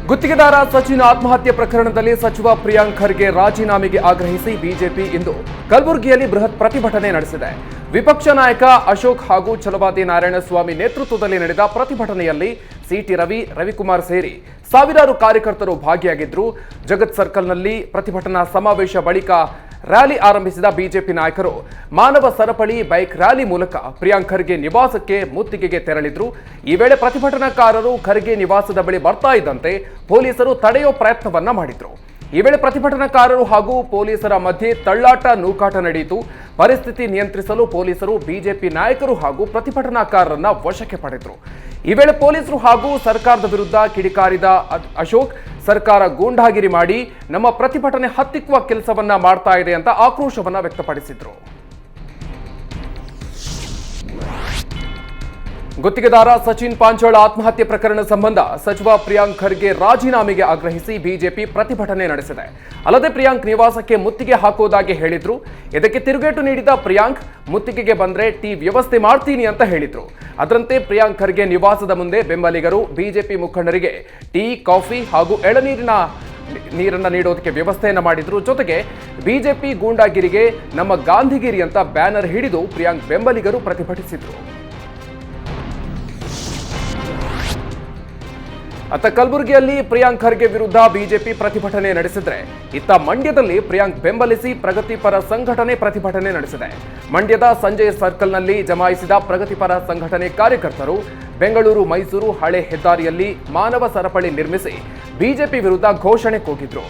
ಗುತ್ತಿಗೆದಾರ ಸಚಿನ್ ಆತ್ಮಹತ್ಯೆ ಪ್ರಕರಣದಲ್ಲಿ ಸಚಿವ ಪ್ರಿಯಾಂಕ್ ಖರ್ಗೆ ರಾಜೀನಾಮೆಗೆ ಆಗ್ರಹಿಸಿ ಬಿಜೆಪಿ ಇಂದು ಕಲಬುರಗಿಯಲ್ಲಿ ಬೃಹತ್ ಪ್ರತಿಭಟನೆ ನಡೆಸಿದೆ. ವಿಪಕ್ಷ ನಾಯಕ ಅಶೋಕ್ ಹಾಗೂ ಛಲವಾದಿ ನಾರಾಯಣಸ್ವಾಮಿ ನೇತೃತ್ವದಲ್ಲಿ ನಡೆದ ಪ್ರತಿಭಟನೆಯಲ್ಲಿ ಸಿಟಿ ರವಿ, ರವಿಕುಮಾರ್ ಸೇರಿ ಸಾವಿರಾರು ಕಾರ್ಯಕರ್ತರು ಭಾಗಿಯಾಗಿದ್ದರು. ಜಗತ್ ಸರ್ಕಲ್ನಲ್ಲಿ ಪ್ರತಿಭಟನಾ ಸಮಾವೇಶ ಬಳಿಕ ರ್ಯಾಲಿ ಆರಂಭಿಸಿದ ಬಿಜೆಪಿ ನಾಯಕರು ಮಾನವ ಸರಪಳಿ ಬೈಕ್ ರ್ಯಾಲಿ ಮೂಲಕ ಪ್ರಿಯಾಂಕ್ ಖರ್ಗೆ ನಿವಾಸಕ್ಕೆ ಮುತ್ತಿಗೆಗೆ ತೆರಳಿದ್ರು. ಈ ವೇಳೆ ಪ್ರತಿಭಟನಾಕಾರರು ಖರ್ಗೆ ನಿವಾಸದ ಬಳಿ ಬರ್ತಾ ಇದ್ದಂತೆ ಪೊಲೀಸರು ತಡೆಯೋ ಪ್ರಯತ್ನವನ್ನ ಮಾಡಿದ್ರು. ಈ ವೇಳೆ ಪ್ರತಿಭಟನಾಕಾರರು ಹಾಗೂ ಪೊಲೀಸರ ಮಧ್ಯೆ ತಳ್ಳಾಟ ನೂಕಾಟ ನಡೆಯಿತು. ಪರಿಸ್ಥಿತಿ ನಿಯಂತ್ರಿಸಲು ಪೊಲೀಸರು ಬಿಜೆಪಿ ನಾಯಕರು ಹಾಗೂ ಪ್ರತಿಭಟನಾಕಾರರನ್ನ ವಶಕ್ಕೆ ಪಡೆದರು. ಈ ವೇಳೆ ಪೊಲೀಸರು ಹಾಗೂ ಸರ್ಕಾರದ ವಿರುದ್ಧ ಕಿಡಿಕಾರಿದ ಅಶೋಕ್, ಸರ್ಕಾರ ಗೂಂಡಾಗಿರಿ ಮಾಡಿ ನಮ್ಮ ಪ್ರತಿಭಟನೆ ಹತ್ತಿಕ್ಕುವ ಕೆಲಸವನ್ನ ಮಾಡ್ತಾ ಇದೆ ಅಂತ ಆಕ್ರೋಶವನ್ನ ವ್ಯಕ್ತಪಡಿಸಿದ್ರು. ಗುತ್ತಿಗೆದಾರ ಸಚಿನ್ ಪಾಂಚಾಳ್ ಆತ್ಮಹತ್ಯೆ ಪ್ರಕರಣ ಸಂಬಂಧ ಸಚಿವ ಪ್ರಿಯಾಂಕ್ ಖರ್ಗೆ ರಾಜೀನಾಮೆಗೆ ಆಗ್ರಹಿಸಿ ಬಿಜೆಪಿ ಪ್ರತಿಭಟನೆ ನಡೆಸಿದೆ. ಅಲ್ಲದೆ ಪ್ರಿಯಾಂಕ್ ನಿವಾಸಕ್ಕೆ ಮುತ್ತಿಗೆ ಹಾಕುವುದಾಗಿ ಹೇಳಿದ್ರು. ಇದಕ್ಕೆ ತಿರುಗೇಟು ನೀಡಿದ ಪ್ರಿಯಾಂಕ್, ಮುತ್ತಿಗೆಗೆ ಬಂದ್ರೆ ಟೀ ವ್ಯವಸ್ಥೆ ಮಾಡ್ತೀನಿ ಅಂತ ಹೇಳಿದ್ರು. ಅದರಂತೆ ಪ್ರಿಯಾಂಕ್ ಖರ್ಗೆ ನಿವಾಸದ ಮುಂದೆ ಬೆಂಬಲಿಗರು ಬಿಜೆಪಿ ಮುಖಂಡರಿಗೆ ಟೀ, ಕಾಫಿ ಹಾಗೂ ನೀರನ್ನ ನೀಡೋದಕ್ಕೆ ವ್ಯವಸ್ಥೆಯನ್ನ ಮಾಡಿದ್ರು. ಜೊತೆಗೆ ಬಿಜೆಪಿ ಗೂಂಡಾಗಿರಿಗೆ ನಮ್ಮ ಗಾಂಧಿಗಿರಿ ಅಂತ ಬ್ಯಾನರ್ ಹಿಡಿದು ಪ್ರಿಯಾಂಕ್ ಬೆಂಬಲಿಗರು ಪ್ರತಿಭಟಿಸಿದ್ರು. ಅತ್ತ ಕಲಬುರಗಿಯಲ್ಲಿ ಪ್ರಿಯಾಂಕ್ ಖರ್ಗೆ ವಿರುದ್ಧ ಬಿಜೆಪಿ ಪ್ರತಿಭಟನೆ ನಡೆಸಿದ್ರೆ, ಇತ್ತ ಮಂಡ್ಯದಲ್ಲಿ ಪ್ರಿಯಾಂಕ್ ಬೆಂಬಲಿಸಿ ಪ್ರಗತಿಪರ ಸಂಘಟನೆ ಪ್ರತಿಭಟನೆ ನಡೆಸಿದೆ. ಮಂಡ್ಯದ ಸಂಜಯ್ ಸರ್ಕಲ್ನಲ್ಲಿ ಜಮಾಯಿಸಿದ ಪ್ರಗತಿಪರ ಸಂಘಟನೆ ಕಾರ್ಯಕರ್ತರು ಬೆಂಗಳೂರು ಮೈಸೂರು ಹಳೆ ಹೆದ್ದಾರಿಯಲ್ಲಿ ಮಾನವ ಸರಪಳಿ ನಿರ್ಮಿಸಿ ಬಿಜೆಪಿ ವಿರುದ್ಧ ಘೋಷಣೆ ಕೂಗಿದ್ರು.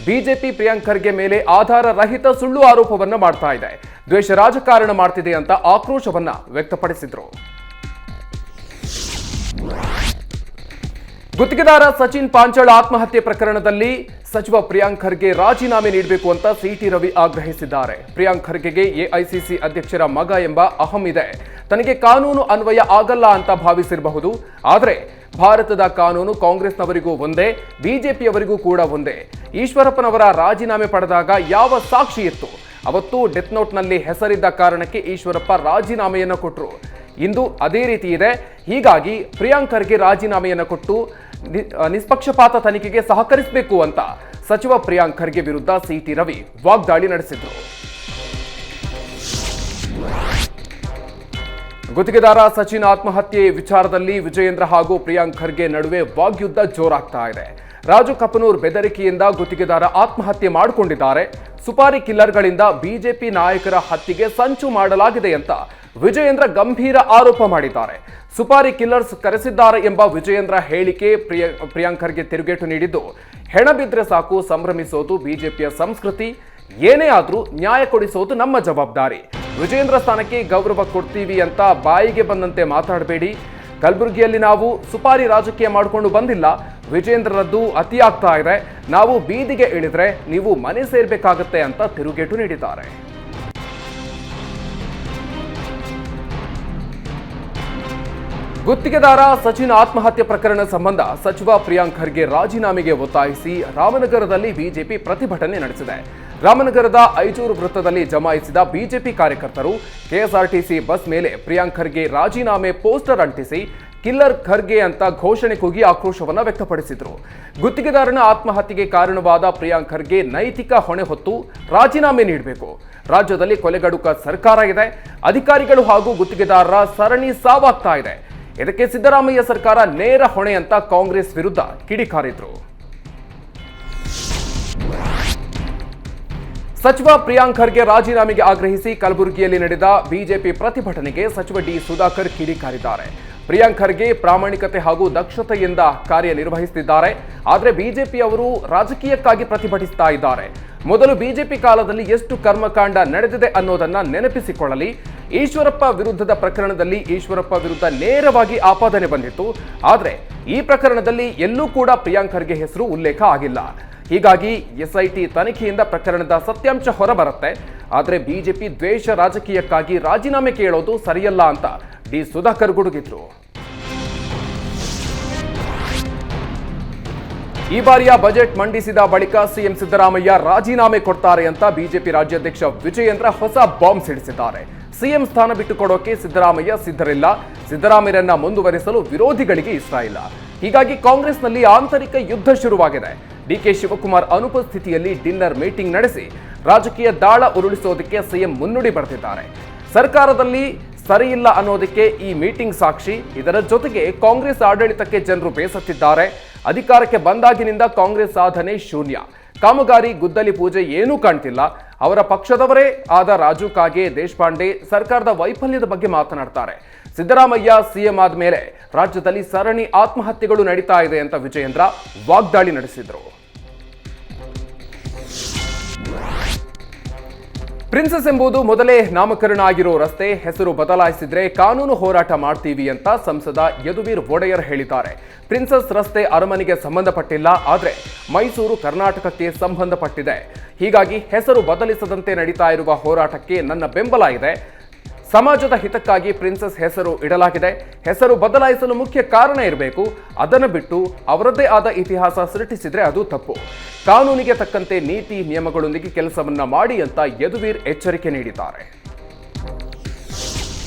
ಬಿಜೆಪಿ ಪ್ರಿಯಾಂಕ್ ಖರ್ಗೆ ಮೇಲೆ ಆಧಾರ ರಹಿತ ಸುಳ್ಳು ಆರೋಪವನ್ನ ಮಾಡ್ತಾ ಇದೆ, ದ್ವೇಷ ರಾಜಕಾರಣ ಮಾಡ್ತಿದೆ ಅಂತ ಆಕ್ರೋಶವನ್ನ ವ್ಯಕ್ತಪಡಿಸಿದ್ರು. ಗುತ್ತಿಗೆದಾರ ಸಚಿನ್ ಪಾಂಚಾಳ್ ಆತ್ಮಹತ್ಯೆ ಪ್ರಕರಣದಲ್ಲಿ ಸಚಿವ ಪ್ರಿಯಾಂಕ್ ಖರ್ಗೆ ರಾಜೀನಾಮೆ ನೀಡಬೇಕು ಅಂತ ಸಿಟಿ ರವಿ ಆಗ್ರಹಿಸಿದ್ದಾರೆ. ಪ್ರಿಯಾಂಕ್ ಖರ್ಗೆಗೆ ಎಐಸಿಸಿ ಅಧ್ಯಕ್ಷರ ಮಗ ಎಂಬ ಅಹಂ ಇದೆ. ತನಗೆ ಕಾನೂನು ಅನ್ವಯ ಆಗಲ್ಲ ಅಂತ ಭಾವಿಸಿರಬಹುದು. ಆದರೆ ಭಾರತದ ಕಾನೂನು ಕಾಂಗ್ರೆಸ್ನವರಿಗೂ ಒಂದೇ, ಬಿಜೆಪಿಯವರಿಗೂ ಕೂಡ ಒಂದೇ. ಈಶ್ವರಪ್ಪನವರ ರಾಜೀನಾಮೆ ಪಡೆದಾಗ ಯಾವ ಸಾಕ್ಷಿ ಇತ್ತು? ಅವತ್ತು ಡೆತ್ ನೋಟ್ನಲ್ಲಿ ಹೆಸರಿದ್ದ ಕಾರಣಕ್ಕೆ ಈಶ್ವರಪ್ಪ ರಾಜೀನಾಮೆಯನ್ನು ಕೊಟ್ಟರು. ಇಂದು ಅದೇ ರೀತಿ ಇದೆ. ಹೀಗಾಗಿ ಪ್ರಿಯಾಂಕ್ ಖರ್ಗೆ ರಾಜೀನಾಮೆಯನ್ನು ಕೊಟ್ಟು ನಿಷ್ಪಕ್ಷಪಾತ ತನಿಖೆಗೆ ಸಹಕರಿಸಬೇಕು ಅಂತ ಸಚಿವ ಪ್ರಿಯಾಂಕ್ ಖರ್ಗೆ ವಿರುದ್ಧ ಸಿಟಿ ರವಿ ವಾಗ್ದಾಳಿ ನಡೆಸಿದ್ರು. ಗುತ್ತಿಗೆದಾರ ಸಚಿನ್ ಆತ್ಮಹತ್ಯೆ ವಿಚಾರದಲ್ಲಿ ವಿಜಯೇಂದ್ರ ಹಾಗೂ ಪ್ರಿಯಾಂಕ್ ಖರ್ಗೆ ನಡುವೆ ವಾಗ್ಯುದ್ಧ ಜೋರಾಗ್ತಾ ಇದೆ. ರಾಜು ಕಪನೂರ್ ಬೆದರಿಕೆಯಿಂದ ಗುತ್ತಿಗೆದಾರ ಆತ್ಮಹತ್ಯೆ ಮಾಡಿಕೊಂಡಿದ್ದಾರೆ. ಸುಪಾರಿ ಕಿಲ್ಲರ್ಗಳಿಂದ ಬಿಜೆಪಿ ನಾಯಕರ ಹತ್ಯೆಗೆ ಸಂಚು ಮಾಡಲಾಗಿದೆ ಅಂತ ವಿಜಯೇಂದ್ರ ಗಂಭೀರ ಆರೋಪ ಮಾಡಿದ್ದಾರೆ. ಸುಪಾರಿ ಕಿಲ್ಲರ್ಸ್ ಕರೆಸಿದ್ದಾರೆ ಎಂಬ ವಿಜಯೇಂದ್ರ ಹೇಳಿಕೆ ಪ್ರಿಯಾಂಕ್ ಖರ್ಗೆ ತಿರುಗೇಟು ನೀಡಿದ್ದು, ಹೆಣ ಬಿದ್ರೆ ಸಾಕು ಸಂಭ್ರಮಿಸೋದು ಬಿಜೆಪಿಯ ಸಂಸ್ಕೃತಿ, ಏನೇ ಆದ್ರೂ ನ್ಯಾಯ ಕೊಡಿಸೋದು ನಮ್ಮ ಜವಾಬ್ದಾರಿ. ವಿಜಯೇಂದ್ರ ಸ್ಥಾನಕ್ಕೆ ಗೌರವ ಕೊಡ್ತೀವಿ ಅಂತ ಬಾಯಿಗೆ ಬಂದಂತೆ ಮಾತಾಡಬೇಡಿ. ಕಲಬುರಗಿಯಲ್ಲಿ ನಾವು ಸುಪಾರಿ ರಾಜಕೀಯ ಮಾಡಿಕೊಂಡು ಬಂದಿಲ್ಲ. ವಿಜಯೇಂದ್ರರದ್ದು ಅತಿಯಾಗ್ತಾ ಇದೆ. ನಾವು ಬೀದಿಗೆ ಇಳಿದ್ರೆ ನೀವು ಮನೆ ಸೇರ್ಬೇಕಾಗತ್ತೆ ಅಂತ ತಿರುಗೇಟು ನೀಡಿದ್ದಾರೆ. ಗುತ್ತಿಗೆದಾರ ಸಚಿನ್ ಆತ್ಮಹತ್ಯೆ ಪ್ರಕರಣ ಸಂಬಂಧ ಸಚಿವ ಪ್ರಿಯಾಂಕ್ ಖರ್ಗೆ ರಾಜೀನಾಮೆಗೆ ಒತ್ತಾಯಿಸಿ ರಾಮನಗರದಲ್ಲಿ ಬಿಜೆಪಿ ಪ್ರತಿಭಟನೆ ನಡೆಸಿದೆ. ರಾಮನಗರದ ಐಜೂರು ವೃತ್ತದಲ್ಲಿ ಜಮಾಯಿಸಿದ ಬಿಜೆಪಿ ಕಾರ್ಯಕರ್ತರು ಕೆಎಸ್ಆರ್ಟಿಸಿ ಬಸ್ ಮೇಲೆ ಪ್ರಿಯಾಂಕ್ ಖರ್ಗೆ ರಾಜೀನಾಮೆ ಪೋಸ್ಟರ್ ಅಂಟಿಸಿ ಕಿಲ್ಲರ್ ಖರ್ಗೆ ಅಂತ ಘೋಷಣೆ ಕೂಗಿ ಆಕ್ರೋಶವನ್ನ ವ್ಯಕ್ತಪಡಿಸಿದ್ರು. ಗುತ್ತಿಗೆದಾರನ ಆತ್ಮಹತ್ಯೆಗೆ ಕಾರಣವಾದ ಪ್ರಿಯಾಂಕ್ ಖರ್ಗೆ ನೈತಿಕ ಹೊಣೆ ಹೊತ್ತು ರಾಜೀನಾಮೆ ನೀಡಬೇಕು. ರಾಜ್ಯದಲ್ಲಿ ಕೊಲೆಗಡುಕ ಸರ್ಕಾರ ಇದೆ. ಅಧಿಕಾರಿಗಳು ಹಾಗೂ ಗುತ್ತಿಗೆದಾರರ ಸರಣಿ ಸಾವಾಗ್ತಾ ಇದೆ. ಇದಕ್ಕೆ ಸಿದ್ದರಾಮಯ್ಯ ಸರ್ಕಾರ ನೇರ ಹೊಣೆ ಅಂತ ಕಾಂಗ್ರೆಸ್ ವಿರುದ್ಧ ಕಿಡಿಕಾರಿದ್ರು. ಸಚಿವ ಪ್ರಿಯಾಂಕ್ ಖರ್ಗೆ ರಾಜೀನಾಮೆಗೆ ಆಗ್ರಹಿಸಿ ಕಲಬುರಗಿಯಲ್ಲಿ ನಡೆದ ಬಿಜೆಪಿ ಪ್ರತಿಭಟನೆಗೆ ಸಚಿವ ಡಿ ಸುಧಾಕರ್ ಕಿಡಿಕಾರಿದ್ದಾರೆ. ಪ್ರಿಯಾಂಕ್ ಖರ್ಗೆ ಪ್ರಾಮಾಣಿಕತೆ ಹಾಗೂ ದಕ್ಷತೆಯಿಂದ ಕಾರ್ಯನಿರ್ವಹಿಸುತ್ತಿದ್ದಾರೆ. ಆದರೆ ಬಿಜೆಪಿಯವರು ರಾಜಕೀಯಕ್ಕಾಗಿ ಪ್ರತಿಭಟಿಸ್ತಾ ಇದ್ದಾರೆ. ಮೊದಲು ಬಿಜೆಪಿ ಕಾಲದಲ್ಲಿ ಎಷ್ಟು ಕರ್ಮಕಾಂಡ ನಡೆದಿದೆ ಅನ್ನೋದನ್ನ ನೆನಪಿಸಿಕೊಳ್ಳಲಿ. ಈಶ್ವರಪ್ಪ ವಿರುದ್ಧದ ಪ್ರಕರಣದಲ್ಲಿ ಈಶ್ವರಪ್ಪ ವಿರುದ್ಧ ನೇರವಾಗಿ ಆಪಾದನೆ ಬಂದಿತ್ತು. ಆದರೆ ಈ ಪ್ರಕರಣದಲ್ಲಿ ಎಲ್ಲೂ ಕೂಡ ಪ್ರಿಯಾಂಕ್ ಖರ್ಗೆ ಹೆಸರು ಉಲ್ಲೇಖ ಆಗಿಲ್ಲ. ಹೀಗಾಗಿ ಎಸ್ಐಟಿ ತನಿಖೆಯಿಂದ ಪ್ರಕರಣದ ಸತ್ಯಾಂಶ ಹೊರಬರುತ್ತೆ. ಆದರೆ ಬಿಜೆಪಿ ದ್ವೇಷ ರಾಜಕೀಯಕ್ಕಾಗಿ ರಾಜೀನಾಮೆ ಕೇಳೋದು ಸರಿಯಲ್ಲ ಅಂತ ಡಿ ಸುಧಾಕರ್ ಗುಡುಗಿದ್ರು. ಈ ಬಾರಿಯ ಬಜೆಟ್ ಮಂಡಿಸಿದ ಬಳಿಕ ಸಿಎಂ ಸಿದ್ದರಾಮಯ್ಯ ರಾಜೀನಾಮೆ ಕೊಡ್ತಾರೆ ಅಂತ ಬಿಜೆಪಿ ರಾಜ್ಯಾಧ್ಯಕ್ಷ ವಿಜಯೇಂದ್ರ ಹೊಸ ಬಾಂಬ್ ಸಿಡಿಸಿದ್ದಾರೆ. ಸಿಎಂ ಸ್ಥಾನ ಬಿಟ್ಟುಕೊಡೋಕೆ ಸಿದ್ದರಾಮಯ್ಯ ಸಿದ್ಧರಿಲ್ಲ. ಸಿದ್ದರಾಮಯ್ಯರನ್ನ ಮುಂದುವರಿಸಲು ವಿರೋಧಿಗಳಿಗೆ ಇಷ್ಟ ಇಲ್ಲ. ಹೀಗಾಗಿ ಕಾಂಗ್ರೆಸ್ನಲ್ಲಿ ಆಂತರಿಕ ಯುದ್ಧ ಶುರುವಾಗಿದೆ. ಡಿಕೆ ಶಿವಕುಮಾರ್ ಅನುಪಸ್ಥಿತಿಯಲ್ಲಿ ಡಿನ್ನರ್ ಮೀಟಿಂಗ್ ನಡೆಸಿ ರಾಜಕೀಯ ದಾಳ ಉರುಳಿಸೋದಕ್ಕೆ ಸಿಎಂ ಮುನ್ನುಡಿ ಬರೆದಿದ್ದಾರೆ. ಸರ್ಕಾರದಲ್ಲಿ ಸರಿಯಿಲ್ಲ ಅನ್ನೋದಕ್ಕೆ ಈ ಮೀಟಿಂಗ್ ಸಾಕ್ಷಿ. ಇದರ ಜೊತೆಗೆ ಕಾಂಗ್ರೆಸ್ ಆಡಳಿತಕ್ಕೆ ಜನರು ಬೇಸತ್ತಿದ್ದಾರೆ. ಅಧಿಕಾರಕ್ಕೆ ಬಂದಾಗಿನಿಂದ ಕಾಂಗ್ರೆಸ್ ಸಾಧನೆ ಶೂನ್ಯ. ಕಾಮಗಾರಿ, ಗುದ್ದಲಿ ಪೂಜೆ ಏನೂ ಕಾಣ್ತಿಲ್ಲ. ಅವರ ಪಕ್ಷದವರೇ ಆದ ರಾಜು ಕಾಗೆ, ದೇಶಪಾಂಡೆ ಸರ್ಕಾರದ ವೈಫಲ್ಯದ ಬಗ್ಗೆ ಮಾತನಾಡ್ತಾರೆ. ಸಿದ್ದರಾಮಯ್ಯ ಸಿಎಂ ಆದ ಮೇಲೆ ರಾಜ್ಯದಲ್ಲಿ ಸರಣಿ ಆತ್ಮಹತ್ಯೆಗಳು ನಡೀತಾ ಇದೆ ಅಂತ ವಿಜಯೇಂದ್ರ ವಾಗ್ದಾಳಿ ನಡೆಸಿದರು. ಪ್ರಿನ್ಸಸ್ ಎಂಬುದು ಮೊದಲೇ ನಾಮಕರಣ ಆಗಿರೋ ರಸ್ತೆ, ಹೆಸರು ಬದಲಾಯಿಸಿದ್ರೆ ಕಾನೂನು ಹೋರಾಟ ಮಾಡ್ತೀವಿ ಅಂತ ಸಂಸದ ಯದುವೀರ್ ಒಡೆಯರ್ ಹೇಳಿದ್ದಾರೆ. ಪ್ರಿನ್ಸಸ್ ರಸ್ತೆ ಅರಮನೆಗೆ ಸಂಬಂಧಪಟ್ಟಿಲ್ಲ, ಆದರೆ ಮೈಸೂರು ಕರ್ನಾಟಕಕ್ಕೆ ಸಂಬಂಧಪಟ್ಟಿದೆ. ಹೀಗಾಗಿ ಹೆಸರು ಬದಲಿಸದಂತೆ ನಡೀತಾ ಇರುವ ಹೋರಾಟಕ್ಕೆ ನನ್ನ ಬೆಂಬಲ ಇದೆ. ಸಮಾಜದ ಹಿತಕ್ಕಾಗಿ ಪ್ರಿನ್ಸಸ್ ಹೆಸರು ಇಡಲಾಗಿದೆ. ಹೆಸರು ಬದಲಾಯಿಸಲು ಮುಖ್ಯ ಕಾರಣ ಇರಬೇಕು. ಅದನ್ನು ಬಿಟ್ಟು ಅವರದ್ದೇ ಆದ ಇತಿಹಾಸ ಸೃಷ್ಟಿಸಿದ್ರೆ ಅದು ತಪ್ಪು. ಕಾನೂನಿಗೆ ತಕ್ಕಂತೆ ನೀತಿ ನಿಯಮಗಳೊಂದಿಗೆ ಕೆಲಸವನ್ನ ಮಾಡಿ ಅಂತ ಯದುವೀರ್ ಎಚ್ಚರಿಕೆ ನೀಡಿದ್ದಾರೆ.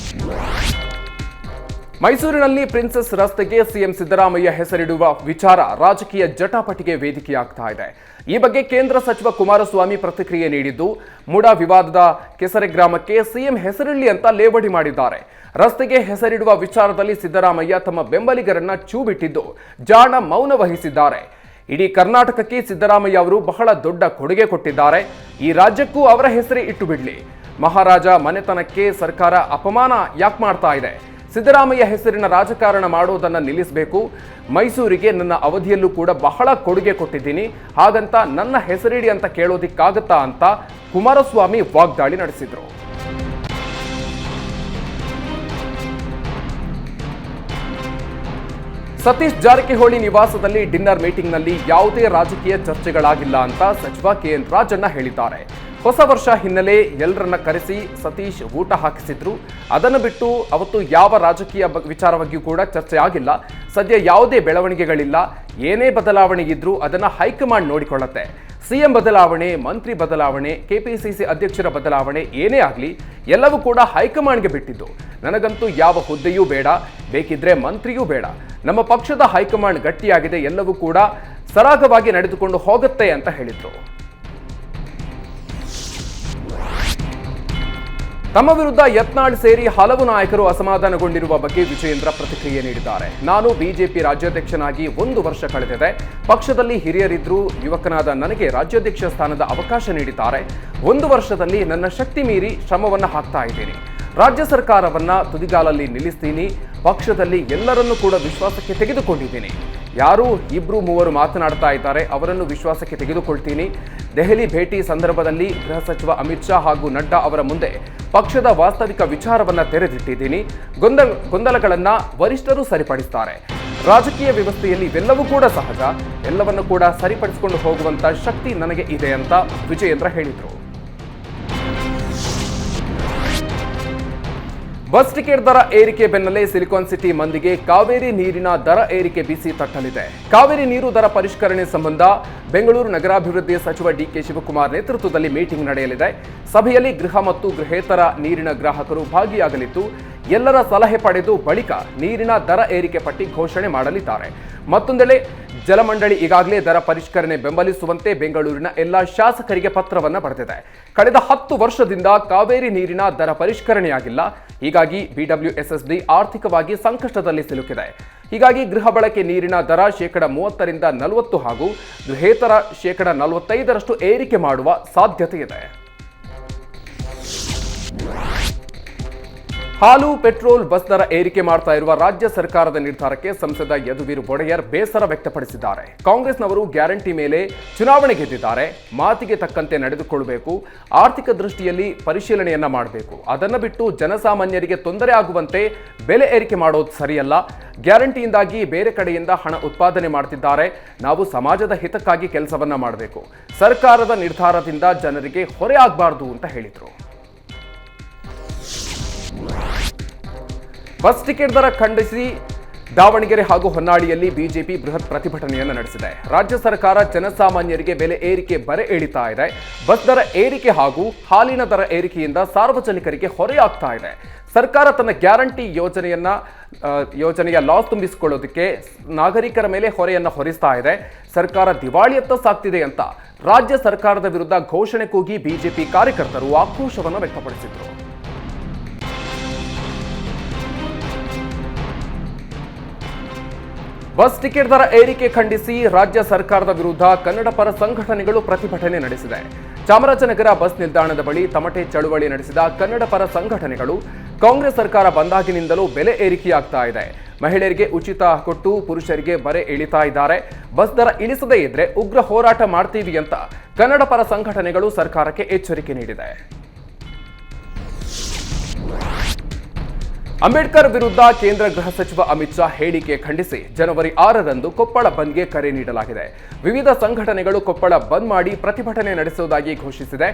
ಮೈಸೂರಿನಲ್ಲಿ ಪ್ರಿನ್ಸಸ್ ರಸ್ತೆಗೆ ಸಿಎಂ ಸಿದ್ದರಾಮಯ್ಯ ಹೆಸರಿಡುವ ವಿಚಾರ ರಾಜಕೀಯ ಜಟಾಪಟಿಗೆ ವೇದಿಕೆಯಾಗ್ತಾ ಇದೆ. ಈ ಬಗ್ಗೆ ಕೇಂದ್ರ ಸಚಿವ ಕುಮಾರಸ್ವಾಮಿ ಪ್ರತಿಕ್ರಿಯೆ ನೀಡಿದ್ದು, ಮುಡಾ ವಿವಾದದ ಕೆಸರೆ ಗ್ರಾಮಕ್ಕೆ ಸಿಎಂ ಹೆಸರಿಡಲಿ ಅಂತ ಲೇವಡಿ ಮಾಡಿದ್ದಾರೆ. ರಸ್ತೆಗೆ ಹೆಸರಿಡುವ ವಿಚಾರದಲ್ಲಿ ಸಿದ್ದರಾಮಯ್ಯ ತಮ್ಮ ಬೆಂಬಲಿಗರನ್ನ ಛೂ ಬಿಟ್ಟಿದ್ದು ಜಾಣ ಮೌನ ವಹಿಸಿದ್ದಾರೆ. ಇಡೀ ಕರ್ನಾಟಕಕ್ಕೆ ಸಿದ್ದರಾಮಯ್ಯ ಅವರು ಬಹಳ ದೊಡ್ಡ ಕೊಡುಗೆ ಕೊಟ್ಟಿದ್ದಾರೆ. ಈ ರಾಜ್ಯಕ್ಕೂ ಅವರ ಹೆಸರೇ ಇಟ್ಟು ಬಿಡ್ಲಿ. ಮಹಾರಾಜ ಮನೆತನಕ್ಕೆ ಸರ್ಕಾರ ಅಪಮಾನ ಯಾಕೆ ಮಾಡ್ತಾ ಇದೆ? ಸಿದ್ದರಾಮಯ್ಯ ಹೆಸರಿನ ರಾಜಕಾರಣ ಮಾಡೋದನ್ನ ನಿಲ್ಲಿಸಬೇಕು. ಮೈಸೂರಿಗೆ ನನ್ನ ಅವಧಿಯಲ್ಲೂ ಕೂಡ ಬಹಳ ಕೊಡುಗೆ ಕೊಟ್ಟಿದ್ದೀನಿ, ಹಾಗಂತ ನನ್ನ ಹೆಸರಿಡಿ ಅಂತ ಕೇಳೋದಿಕ್ಕಾಗತ್ತಾ ಅಂತ ಕುಮಾರಸ್ವಾಮಿ ವಾಗ್ದಾಳಿ ನಡೆಸಿದ್ರು. ಸತೀಶ್ ಜಾರಕಿಹೊಳಿ ನಿವಾಸದಲ್ಲಿ ಡಿನ್ನರ್ ಮೀಟಿಂಗ್ನಲ್ಲಿ ಯಾವುದೇ ರಾಜಕೀಯ ಚರ್ಚೆಗಳಾಗಿಲ್ಲ ಅಂತ ಸಚಿವ ಕೆಎನ್ ರಾಜಣ್ಣ ಹೇಳಿದ್ದಾರೆ. ಹೊಸ ವರ್ಷ ಹಿನ್ನೆಲೆ ಎಲ್ಲರನ್ನ ಕರೆಸಿ ಸತೀಶ್ ಊಟ ಹಾಕಿಸಿದ್ರು. ಅದನ್ನು ಬಿಟ್ಟು ಅವತ್ತು ಯಾವ ರಾಜಕೀಯ ವಿಚಾರವಾಗಿಯೂ ಕೂಡ ಚರ್ಚೆ ಆಗಿಲ್ಲ. ಸದ್ಯ ಯಾವುದೇ ಬೆಳವಣಿಗೆಗಳಿಲ್ಲ. ಏನೇ ಬದಲಾವಣೆ ಇದ್ರೂ ಅದನ್ನು ಹೈಕಮಾಂಡ್ ನೋಡಿಕೊಳ್ಳುತ್ತೆ. ಸಿಎಂ ಬದಲಾವಣೆ, ಮಂತ್ರಿ ಬದಲಾವಣೆ, ಕೆಪಿಸಿಸಿ ಅಧ್ಯಕ್ಷರ ಬದಲಾವಣೆ ಏನೇ ಆಗಲಿ ಎಲ್ಲವೂ ಕೂಡ ಹೈಕಮಾಂಡ್ಗೆ ಬಿಟ್ಟಿದ್ದು. ನನಗಂತೂ ಯಾವ ಹುದ್ದೆಯೂ ಬೇಡ, ಬೇಕಿದ್ರೆ ಮಂತ್ರಿಯೂ ಬೇಡ. ನಮ್ಮ ಪಕ್ಷದ ಹೈಕಮಾಂಡ್ ಗಟ್ಟಿಯಾಗಿದೆ, ಎಲ್ಲವೂ ಕೂಡ ಸರಾಗವಾಗಿ ನಡೆದುಕೊಂಡು ಹೋಗುತ್ತೆ ಅಂತ ಹೇಳಿದ್ರು. ತಮ್ಮ ವಿರುದ್ಧ ಯತ್ನಾಳ್ ಸೇರಿ ಹಲವು ನಾಯಕರು ಅಸಮಾಧಾನಗೊಂಡಿರುವ ಬಗ್ಗೆ ವಿಜಯೇಂದ್ರ ಪ್ರತಿಕ್ರಿಯೆ ನೀಡಿದ್ದಾರೆ. ನಾನು ಬಿಜೆಪಿ ರಾಜ್ಯಾಧ್ಯಕ್ಷನಾಗಿ 1 ವರ್ಷ ಕಳೆದಿದೆ. ಪಕ್ಷದಲ್ಲಿ ಹಿರಿಯರಿದ್ರೂ ಯುವಕನಾದ ನನಗೆ ರಾಜ್ಯಾಧ್ಯಕ್ಷ ಸ್ಥಾನದ ಅವಕಾಶ ನೀಡಿದ್ದಾರೆ. 1 ವರ್ಷದಲ್ಲಿ ನನ್ನ ಶಕ್ತಿ ಮೀರಿ ಶ್ರಮವನ್ನ ಹಾಕ್ತಾ ಇದ್ದೀನಿ. ರಾಜ್ಯ ಸರ್ಕಾರವನ್ನ ತುದಿಗಾಲಲ್ಲಿ ನಿಲ್ಲಿಸ್ತೀನಿ. ಪಕ್ಷದಲ್ಲಿ ಎಲ್ಲರನ್ನೂ ಕೂಡ ವಿಶ್ವಾಸಕ್ಕೆ ತೆಗೆದುಕೊಂಡಿದ್ದೀನಿ. ಯಾರು 2-3 ಮಾತನಾಡ್ತಾ ಇದ್ದಾರೆ, ಅವರನ್ನು ವಿಶ್ವಾಸಕ್ಕೆ ತೆಗೆದುಕೊಳ್ತೀನಿ. ದೆಹಲಿ ಭೇಟಿ ಸಂದರ್ಭದಲ್ಲಿ ಗೃಹ ಸಚಿವ ಅಮಿತ್ ಶಾ ಹಾಗೂ ನಡ್ಡಾ ಅವರ ಮುಂದೆ ಪಕ್ಷದ ವಾಸ್ತವಿಕ ವಿಚಾರವನ್ನ ತೆರೆದಿಟ್ಟಿದ್ದೀನಿ. ಗೊಂದಲಗಳನ್ನ ವರಿಷ್ಠರು ಸರಿಪಡಿಸ್ತಾರೆ. ರಾಜಕೀಯ ವ್ಯವಸ್ಥೆಯಲ್ಲಿ ಇವೆಲ್ಲವೂ ಕೂಡ ಸಹಜ. ಎಲ್ಲವನ್ನು ಕೂಡ ಸರಿಪಡಿಸಿಕೊಂಡು ಹೋಗುವಂತ ಶಕ್ತಿ ನನಗೆ ಇದೆ ಅಂತ ವಿಜಯೇಂದ್ರ ಹೇಳಿದರು. ಬಸ್ ಟಿಕೆಟ್ ದರ ಏರಿಕೆ ಬೆನ್ನಲ್ಲೇ ಸಿಲಿಕಾನ್ ಸಿಟಿ ಮಂದಿಗೆ ಕಾವೇರಿ ನೀರಿನ ದರ ಏರಿಕೆ ಬಿಸಿ ತಟ್ಟಲಿದೆ. ಕಾವೇರಿ ನೀರು ದರ ಪರಿಷ್ಕರಣೆ ಸಂಬಂಧ ಬೆಂಗಳೂರು ನಗರಾಭಿವೃದ್ಧಿ ಸಚಿವ ಡಿಕೆ ಶಿವಕುಮಾರ್ ನೇತೃತ್ವದಲ್ಲಿ ಮೀಟಿಂಗ್ ನಡೆಯಲಿದೆ. ಸಭೆಯಲ್ಲಿ ಗೃಹ ಮತ್ತು ಗೃಹೇತರ ನೀರಿನ ಗ್ರಾಹಕರು ಭಾಗಿಯಾಗಲಿದ್ದು, ಎಲ್ಲರ ಸಲಹೆ ಪಡೆದು ಬಳಿಕ ನೀರಿನ ದರ ಏರಿಕೆ ಪಟ್ಟಿ ಘೋಷಣೆ ಮಾಡಲಿದ್ದಾರೆ. ಮತ್ತೊಂದೆಡೆ ಜಲಮಂಡಳಿ ಈಗಾಗಲೇ ದರ ಪರಿಷ್ಕರಣೆ ಬೆಂಬಲಿಸುವಂತೆ ಬೆಂಗಳೂರಿನ ಎಲ್ಲಾ ಶಾಸಕರಿಗೆ ಪತ್ರವನ್ನು ಬರೆದಿದೆ. ಕಳೆದ 10 ವರ್ಷದಿಂದ ಕಾವೇರಿ ನೀರಿನ ದರ ಪರಿಷ್ಕರಣೆಯಾಗಿಲ್ಲ. ಹೀಗಾಗಿ ಬಿಡಬ್ಲ್ಯೂಎಸ್ಎಸ್ಬಿ ಆರ್ಥಿಕವಾಗಿ ಸಂಕಷ್ಟದಲ್ಲಿ ಸಿಲುಕಿದೆ. ಹೀಗಾಗಿ ಗೃಹ ಬಳಕೆ ನೀರಿನ ದರ 30% 40% ಹಾಗೂ ಗೃಹೇತರ 45% ಏರಿಕೆ ಮಾಡುವ ಸಾಧ್ಯತೆ ಇದೆ. ಹಾಲು, ಪೆಟ್ರೋಲ್, ಬಸ್ ದರ ಏರಿಕೆ ಮಾಡ್ತಾ ಇರುವ ರಾಜ್ಯ ಸರ್ಕಾರದ ನಿರ್ಧಾರಕ್ಕೆ ಸಂಸದ ಯದುವೀರ್ ಒಡೆಯರ್ ಬೇಸರ ವ್ಯಕ್ತಪಡಿಸಿದ್ದಾರೆ. ಕಾಂಗ್ರೆಸ್ನವರು ಗ್ಯಾರಂಟಿ ಮೇಲೆ ಚುನಾವಣೆ ಗೆದ್ದಿದ್ದಾರೆ. ಮಾತಿಗೆ ತಕ್ಕಂತೆ ನಡೆದುಕೊಳ್ಳಬೇಕು. ಆರ್ಥಿಕ ದೃಷ್ಟಿಯಲ್ಲಿ ಪರಿಶೀಲನೆಯನ್ನ ಮಾಡಬೇಕು. ಅದನ್ನು ಬಿಟ್ಟು ಜನಸಾಮಾನ್ಯರಿಗೆ ತೊಂದರೆ ಆಗುವಂತೆ ಬೆಲೆ ಏರಿಕೆ ಮಾಡೋದು ಸರಿಯಲ್ಲ. ಗ್ಯಾರಂಟಿಯಿಂದಾಗಿ ಬೇರೆ ಕಡೆಯಿಂದ ಹಣ ಉತ್ಪಾದನೆ ಮಾಡ್ತಿದ್ದಾರೆ. ನಾವು ಸಮಾಜದ ಹಿತಕ್ಕಾಗಿ ಕೆಲಸವನ್ನ ಮಾಡಬೇಕು. ಸರ್ಕಾರದ ನಿರ್ಧಾರದಿಂದ ಜನರಿಗೆ ಹೊರೆ ಆಗಬಾರದು ಅಂತ ಹೇಳಿದರು. ಬಸ್ ಟಿಕೆಟ್ ದರ ಖಂಡಿಸಿ ದಾವಣಗೆರೆ ಹಾಗೂ ಹೊನ್ನಾಳಿಯಲ್ಲಿ ಬಿಜೆಪಿ ಬೃಹತ್ ಪ್ರತಿಭಟನೆಯನ್ನು ನಡೆಸಿದೆ. ರಾಜ್ಯ ಸರ್ಕಾರ ಜನಸಾಮಾನ್ಯರಿಗೆ ಬೆಲೆ ಏರಿಕೆ ಬರೆ ಎಳಿತಾ ಇದೆ. ಬಸ್ ದರ ಏರಿಕೆ ಹಾಗೂ ಹಾಲಿನ ದರ ಏರಿಕೆಯಿಂದ ಸಾರ್ವಜನಿಕರಿಗೆ ಹೊರೆಯಾಗ್ತಾ ಇದೆ. ಸರ್ಕಾರ ತನ್ನ ಗ್ಯಾರಂಟಿ ಯೋಜನೆಯ ಲಾಸ್ ತುಂಬಿಸಿಕೊಳ್ಳೋದಕ್ಕೆ ನಾಗರಿಕರ ಮೇಲೆ ಹೊರೆಯನ್ನು ಹೊರಿಸ್ತಾ ಇದೆ. ಸರ್ಕಾರ ದಿವಾಳಿಯತ್ತ ಸಾಗ್ತಿದೆ ಅಂತ ರಾಜ್ಯ ಸರ್ಕಾರದ ವಿರುದ್ಧ ಘೋಷಣೆ ಕೂಗಿ ಬಿಜೆಪಿ ಕಾರ್ಯಕರ್ತರು ಆಕ್ರೋಶವನ್ನು ವ್ಯಕ್ತಪಡಿಸಿದರು. ಬಸ್ ಟಿಕೆಟ್ ದರ ಏರಿಕೆ ಖಂಡಿಸಿ ರಾಜ್ಯ ಸರ್ಕಾರದ ವಿರುದ್ಧ ಕನ್ನಡ ಪರ ಸಂಘಟನೆಗಳು ಪ್ರತಿಭಟನೆ ನಡೆಸಿದೆ. ಚಾಮರಾಜನಗರ ಬಸ್ ನಿಲ್ದಾಣದ ಬಳಿ ತಮಟೆ ಚಳುವಳಿ ನಡೆಸಿದ ಕನ್ನಡ ಪರ ಸಂಘಟನೆಗಳು ಕಾಂಗ್ರೆಸ್ ಸರ್ಕಾರ ಬಂದಾಗಿನಿಂದಲೂ ಬೆಲೆ ಏರಿಕೆಯಾಗ್ತಾ ಇದೆ, ಮಹಿಳೆಯರಿಗೆ ಉಚಿತ ಕೊಟ್ಟು ಪುರುಷರಿಗೆ ಬರೆ ಇಳಿತಾ ಇದ್ದಾರೆ, ಬಸ್ ದರ ಇಳಿಸದೇ ಇದ್ರೆ ಉಗ್ರ ಹೋರಾಟ ಮಾಡ್ತೀವಿ ಅಂತ ಕನ್ನಡ ಪರ ಸಂಘಟನೆಗಳು ಸರ್ಕಾರಕ್ಕೆ ಎಚ್ಚರಿಕೆ ನೀಡಿದೆ. ಅಂಬೇಡ್ಕರ್ ವಿರುದ್ಧ ಕೇಂದ್ರ ಗೃಹ ಸಚಿವ ಅಮಿತ್ ಶಾ ಹೇಳಿಕೆ ಖಂಡಿಸಿ ಜನವರಿ 6ರಂದು ಕೊಪ್ಪಳ ಬಂದ್ಗೆ ಕರೆ ನೀಡಲಾಗಿದೆ. ವಿವಿಧ ಸಂಘಟನೆಗಳು ಕೊಪ್ಪಳ ಬಂದ್ ಮಾಡಿ ಪ್ರತಿಭಟನೆ ನಡೆಸುವುದಾಗಿ ಘೋಷಿಸಿದೆ.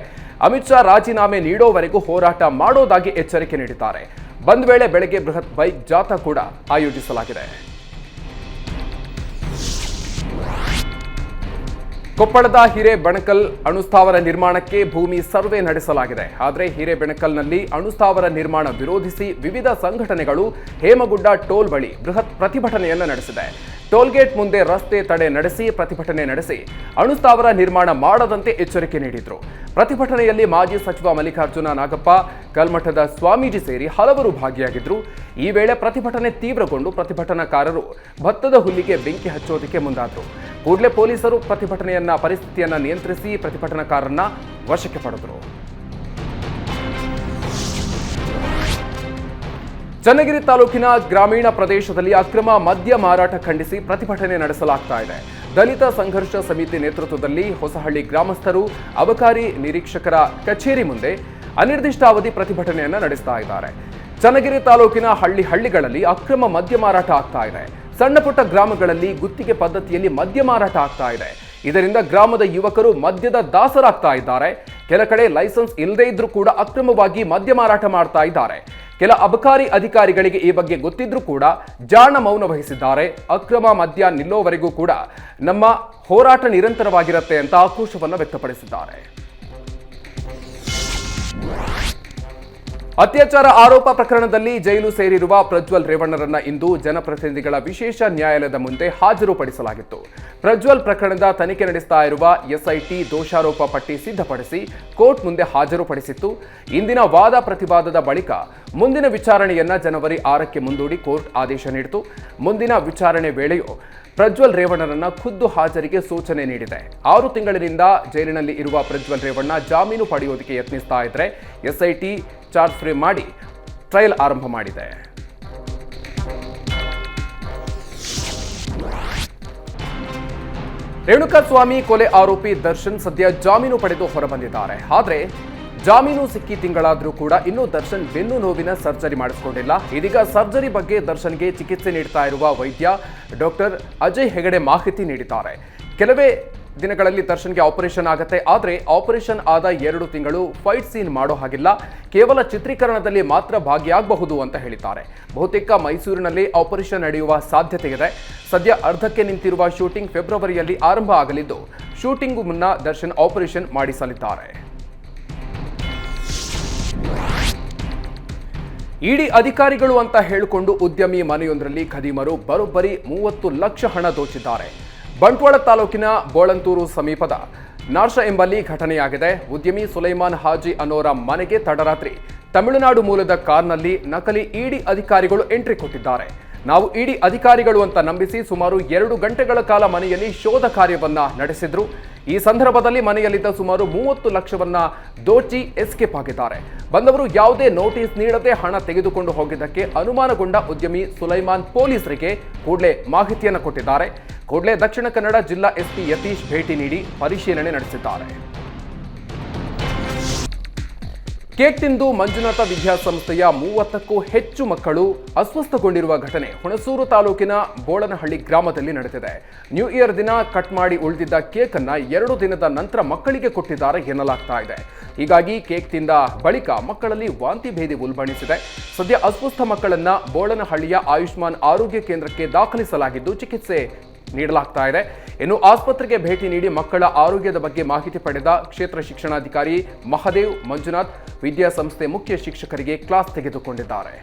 ಅಮಿತ್ ಶಾ ರಾಜೀನಾಮೆ ನೀಡೋವರೆಗೂ ಹೋರಾಟ ಮಾಡೋದಾಗಿ ಎಚ್ಚರಿಕೆ ನೀಡಿದ್ದಾರೆ. ಬಂದ್ ವೇಳೆ ಬೆಳಗ್ಗೆ ಬೃಹತ್ ಬೈಕ್ ಜಾಥಾ ಕೂಡ ಆಯೋಜಿಸಲಾಗಿದೆ. ಕೊಪ್ಪಳದ ಹಿರೇಬೆಣಕಲ್ ಅಣುಸ್ಥಾವರ ನಿರ್ಮಾಣಕ್ಕೆ ಭೂಮಿ ಸರ್ವೆ ನಡೆಸಲಾಗಿದೆ. ಆದರೆ ಹಿರೇಬೆಣಕಲ್ನಲ್ಲಿ ಅಣುಸ್ಥಾವರ ನಿರ್ಮಾಣ ವಿರೋಧಿಸಿ ವಿವಿಧ ಸಂಘಟನೆಗಳು ಹೇಮಗುಡ್ಡ ಟೋಲ್ ಬಳಿ ಬೃಹತ್ ಪ್ರತಿಭಟನೆಯನ್ನು ನಡೆಸಿದೆ. ಟೋಲ್ಗೇಟ್ ಮುಂದೆ ರಸ್ತೆ ತಡೆ ನಡೆಸಿ ಪ್ರತಿಭಟನೆ ನಡೆಸಿ ಅಣುಸ್ಥಾವರ ನಿರ್ಮಾಣ ಮಾಡದಂತೆ ಎಚ್ಚರಿಕೆ ನೀಡಿದ್ರು. ಪ್ರತಿಭಟನೆಯಲ್ಲಿ ಮಾಜಿ ಸಚಿವ ಮಲ್ಲಿಕಾರ್ಜುನ ನಾಗಪ್ಪ, ಕಲ್ಮಠದ ಸ್ವಾಮೀಜಿ ಸೇರಿ ಹಲವರು ಭಾಗಿಯಾಗಿದ್ರು. ಈ ವೇಳೆ ಪ್ರತಿಭಟನೆ ತೀವ್ರಗೊಂಡು ಪ್ರತಿಭಟನಾಕಾರರು ಭತ್ತದ ಹುಲ್ಲಿಗೆ ಬೆಂಕಿ ಹಚ್ಚೋದಕ್ಕೆ ಮುಂದಾದರು. ಕೂಡಲೇ ಪೊಲೀಸರು ಪರಿಸ್ಥಿತಿಯನ್ನ ನಿಯಂತ್ರಿಸಿ ಪ್ರತಿಭಟನಾಕಾರರನ್ನ ವಶಕ್ಕೆ ಪಡೆದರು. ಚನ್ನಗಿರಿ ತಾಲೂಕಿನ ಗ್ರಾಮೀಣ ಪ್ರದೇಶದಲ್ಲಿ ಅಕ್ರಮ ಮದ್ಯ ಮಾರಾಟ ಖಂಡಿಸಿ ಪ್ರತಿಭಟನೆ ನಡೆಸಲಾಗ್ತಾ ಇದೆ. ದಲಿತ ಸಂಘರ್ಷ ಸಮಿತಿ ನೇತೃತ್ವದಲ್ಲಿ ಹೊಸಹಳ್ಳಿ ಗ್ರಾಮಸ್ಥರು ಅಬಕಾರಿ ನಿರೀಕ್ಷಕರ ಕಚೇರಿ ಮುಂದೆ ಅನಿರ್ದಿಷ್ಟಾವಧಿ ಪ್ರತಿಭಟನೆಯನ್ನು ನಡೆಸ್ತಾ ಇದ್ದಾರೆ. ಚನ್ನಗಿರಿ ತಾಲೂಕಿನ ಹಳ್ಳಿಗಳಲ್ಲಿ ಅಕ್ರಮ ಮದ್ಯ ಮಾರಾಟ ಆಗ್ತಾ ಇದೆ. ಸಣ್ಣ ಪುಟ್ಟ ಗ್ರಾಮಗಳಲ್ಲಿ ಗುತ್ತಿಗೆ ಪದ್ಧತಿಯಲ್ಲಿ ಮದ್ಯ ಮಾರಾಟ ಆಗ್ತಾ ಇದೆ. ಇದರಿಂದ ಗ್ರಾಮದ ಯುವಕರು ಮದ್ಯದ ದಾಸರಾಗ್ತಾ ಇದ್ದಾರೆ. ಕೆಲ ಕಡೆ ಲೈಸೆನ್ಸ್ ಇಲ್ಲದೇ ಇದ್ರೂ ಕೂಡ ಅಕ್ರಮವಾಗಿ ಮದ್ಯ ಮಾರಾಟ ಮಾಡ್ತಾ ಇದ್ದಾರೆ. ಕೆಲ ಅಬಕಾರಿ ಅಧಿಕಾರಿಗಳಿಗೆ ಈ ಬಗ್ಗೆ ಗೊತ್ತಿದ್ರೂ ಕೂಡ ಜಾಣ ಮೌನ ವಹಿಸಿದ್ದಾರೆ. ಅಕ್ರಮ ಮದ್ಯ ನಿಲ್ಲೋವರೆಗೂ ಕೂಡ ನಮ್ಮ ಹೋರಾಟ ನಿರಂತರವಾಗಿರುತ್ತೆ ಅಂತ ಆಕ್ರೋಶವನ್ನು ವ್ಯಕ್ತಪಡಿಸಿದ್ದಾರೆ. ಅತ್ಯಾಚಾರ ಆರೋಪ ಪ್ರಕರಣದಲ್ಲಿ ಜೈಲು ಸೇರಿರುವ ಪ್ರಜ್ವಲ್ ರೇವಣ್ಣರನ್ನ ಇಂದು ಜನಪ್ರತಿನಿಧಿಗಳ ವಿಶೇಷ ನ್ಯಾಯಾಲಯದ ಮುಂದೆ ಹಾಜರುಪಡಿಸಲಾಗಿತ್ತು. ಪ್ರಜ್ವಲ್ ಪ್ರಕರಣದ ತನಿಖೆ ನಡೆಸ್ತಾ ಇರುವ ಎಸ್ಐಟಿ ದೋಷಾರೋಪ ಪಟ್ಟಿ ಸಿದ್ಧಪಡಿಸಿ ಕೋರ್ಟ್ ಮುಂದೆ ಹಾಜರುಪಡಿಸಿತ್ತು. ಇಂದಿನ ವಾದ ಪ್ರತಿವಾದದ ಬಳಿಕ ಮುಂದಿನ ವಿಚಾರಣೆಯನ್ನ ಜನವರಿ 6ಕ್ಕೆ ಮುಂದೂಡಿ ಕೋರ್ಟ್ ಆದೇಶ ನೀಡಿತು. ಮುಂದಿನ ವಿಚಾರಣೆ ವೇಳೆಯೂ ಪ್ರಜ್ವಲ್ ರೇವಣ್ಣರನ್ನ ಖುದ್ದು ಹಾಜರಿಗೆ ಸೂಚನೆ ನೀಡಿದೆ. 6 ತಿಂಗಳಿನಿಂದ ಜೈಲಿನಲ್ಲಿ ಇರುವ ಪ್ರಜ್ವಲ್ ರೇವಣ್ಣ ಜಾಮೀನು ಪಡೆಯೋದಕ್ಕೆ ಯತ್ನಿಸ್ತಾ ಇದ್ರೆ ಎಸ್ಐಟಿ ಚಾರ್ಜ್ ಫ್ರೀ ಮಾಡಿ ಟ್ರಯಲ್ ಆರಂಭ ಮಾಡಿದೆ. ರೇಣುಕಾಸ್ವಾಮಿ ಕೊಲೆ ಆರೋಪಿ ದರ್ಶನ್ ಸದ್ಯ ಜಾಮೀನು ಪಡೆದು ಹೊರಬಂದಿದ್ದಾರೆ. ಆದರೆ ಜಾಮೀನು ಸಿಕ್ಕಿ ತಿಂಗಳಾದರೂ ಕೂಡ ಇನ್ನೂ ದರ್ಶನ್ ಬೆನ್ನು ನೋವಿನ ಸರ್ಜರಿ ಮಾಡಿಸಿಕೊಂಡಿಲ್ಲ. ಇದೀಗ ಸರ್ಜರಿ ಬಗ್ಗೆ ದರ್ಶನ್ಗೆ ಚಿಕಿತ್ಸೆ ನೀಡ್ತಾ ಇರುವ ವೈದ್ಯ ಡಾಕ್ಟರ್ ಅಜಯ್ ಹೆಗಡೆ ಮಾಹಿತಿ ನೀಡಿದ್ದಾರೆ. ಕೆಲವೇ ದಿನಗಳಲ್ಲಿ ದರ್ಶನ್ಗೆ ಆಪರೇಷನ್ ಆಗುತ್ತೆ. ಆದರೆ ಆಪರೇಷನ್ ಆದ 2 ತಿಂಗಳು ಫೈಟ್ ಸೀನ್ ಮಾಡೋ ಹಾಗಿಲ್ಲ, ಕೇವಲ ಚಿತ್ರೀಕರಣದಲ್ಲಿ ಮಾತ್ರ ಭಾಗಿಯಾಗಬಹುದು ಅಂತ ಹೇಳಿದ್ದಾರೆ. ಬಹುತೇಕ ಮೈಸೂರಿನಲ್ಲಿ ಆಪರೇಷನ್ ನಡೆಯುವ ಸಾಧ್ಯತೆ ಇದೆ. ಸದ್ಯ ಅರ್ಧಕ್ಕೆ ನಿಂತಿರುವ ಶೂಟಿಂಗ್ ಫೆಬ್ರವರಿಯಲ್ಲಿ ಆರಂಭ ಆಗಲಿದ್ದು, ಶೂಟಿಂಗ್ ಮುನ್ನ ದರ್ಶನ್ ಆಪರೇಷನ್ ಮಾಡಿಸಲಿದ್ದಾರೆ. ಇಡಿ ಅಧಿಕಾರಿಗಳು ಅಂತ ಹೇಳಿಕೊಂಡು ಉದ್ಯಮಿ ಮನೆಯೊಂದರಲ್ಲಿ ಖದೀಮರು ಬರೋಬ್ಬರಿ 30 ಲಕ್ಷ ಹಣ ದೋಚಿದ್ದಾರೆ. ಬಂಟ್ವಾಳ ತಾಲೂಕಿನ ಬೋಳಂತೂರು ಸಮೀಪದ ನಾರ್ಷ ಎಂಬಲ್ಲಿ ಘಟನೆಯಾಗಿದೆ. ಉದ್ಯಮಿ ಸುಲೈಮಾನ್ ಹಾಜಿ ಅನ್ನೋರ ಮನೆಗೆ ತಡರಾತ್ರಿ ತಮಿಳುನಾಡು ಮೂಲದ ಕಾರ್ನಲ್ಲಿ ನಕಲಿ ಇಡಿ ಅಧಿಕಾರಿಗಳು ಎಂಟ್ರಿ ಕೊಟ್ಟಿದ್ದಾರೆ. ನಾವು ಇಡಿ ಅಧಿಕಾರಿಗಳು ಅಂತ ನಂಬಿಸಿ ಸುಮಾರು 2 ಗಂಟೆಗಳ ಕಾಲ ಮನೆಯಲ್ಲಿ ಶೋಧ ಕಾರ್ಯವನ್ನ ನಡೆಸಿದ್ರು. ಈ ಸಂದರ್ಭದಲ್ಲಿ ಮನೆಯಲ್ಲಿದ್ದ ಸುಮಾರು 30 ಲಕ್ಷವನ್ನ ದೋಚಿ ಎಸ್ಕೇಪ್ ಆಗಿದ್ದಾರೆ. ಬಂದವರು ಯಾವುದೇ ನೋಟಿಸ್ ನೀಡದೆ ಹಣ ತೆಗೆದುಕೊಂಡು ಹೋಗಿದ್ದಕ್ಕೆ ಅನುಮಾನಗೊಂಡ ಉದ್ಯಮಿ ಸುಲೈಮಾನ್ ಪೊಲೀಸರಿಗೆ ಕೂಡಲೇ ಮಾಹಿತಿಯನ್ನು ಕೊಟ್ಟಿದ್ದಾರೆ. ಕೂಡಲೇ ದಕ್ಷಿಣ ಕನ್ನಡ ಜಿಲ್ಲಾ ಎಸ್ಪಿ ಯತೀಶ್ ಭೇಟಿ ನೀಡಿ ಪರಿಶೀಲನೆ ನಡೆಸಿದ್ದಾರೆ. ಕೇಕ್ ತಿಂದು ಮಂಜುನಾಥ ವಿದ್ಯಾಸಂಸ್ಥೆಯ 30ಕ್ಕೂ ಹೆಚ್ಚು ಮಕ್ಕಳು ಅಸ್ವಸ್ಥಗೊಂಡಿರುವ ಘಟನೆ ಹುಣಸೂರು ತಾಲೂಕಿನ ಬೋಳನಹಳ್ಳಿ ಗ್ರಾಮದಲ್ಲಿ ನಡೆದಿದೆ. ನ್ಯೂ ಇಯರ್ ದಿನ ಕಟ್ ಮಾಡಿ ಉಳಿದಿದ್ದ ಕೇಕ್ ಅನ್ನ 2 ದಿನದ ನಂತರ ಮಕ್ಕಳಿಗೆ ಕೊಟ್ಟಿದ್ದಾರೆ ಎನ್ನಲಾಗ್ತಾ ಇದೆ. ಹೀಗಾಗಿ ಕೇಕ್ ತಿಂದ ಬಳಿಕ ಮಕ್ಕಳಲ್ಲಿ ವಾಂತಿ ಭೇದಿ ಉಲ್ಬಣಿಸಿದೆ. ಸದ್ಯ ಅಸ್ವಸ್ಥ ಮಕ್ಕಳನ್ನ ಬೋಳನಹಳ್ಳಿಯ ಆಯುಷ್ಮಾನ್ ಆರೋಗ್ಯ ಕೇಂದ್ರಕ್ಕೆ ದಾಖಲಿಸಲಾಗಿದ್ದು ಚಿಕಿತ್ಸೆ ನೀಡಲಾಗ್ತಾ ಇದೆ. ಇನ್ನು ಆಸ್ಪತ್ರೆಗೆ ಭೇಟಿ ನೀಡಿ ಮಕ್ಕಳ ಆರೋಗ್ಯದ ಬಗ್ಗೆ ಮಾಹಿತಿ ಪಡೆದ ಕ್ಷೇತ್ರ ಶಿಕ್ಷಣಾಧಿಕಾರಿ ಮಹದೇವ್ ಮಂಜುನಾಥ್ ವಿದ್ಯಾಸಂಸ್ಥೆ ಮುಖ್ಯ ಶಿಕ್ಷಕರಿಗೆ ಕ್ಲಾಸ್ ತೆಗೆದುಕೊಂಡಿದ್ದಾರೆ.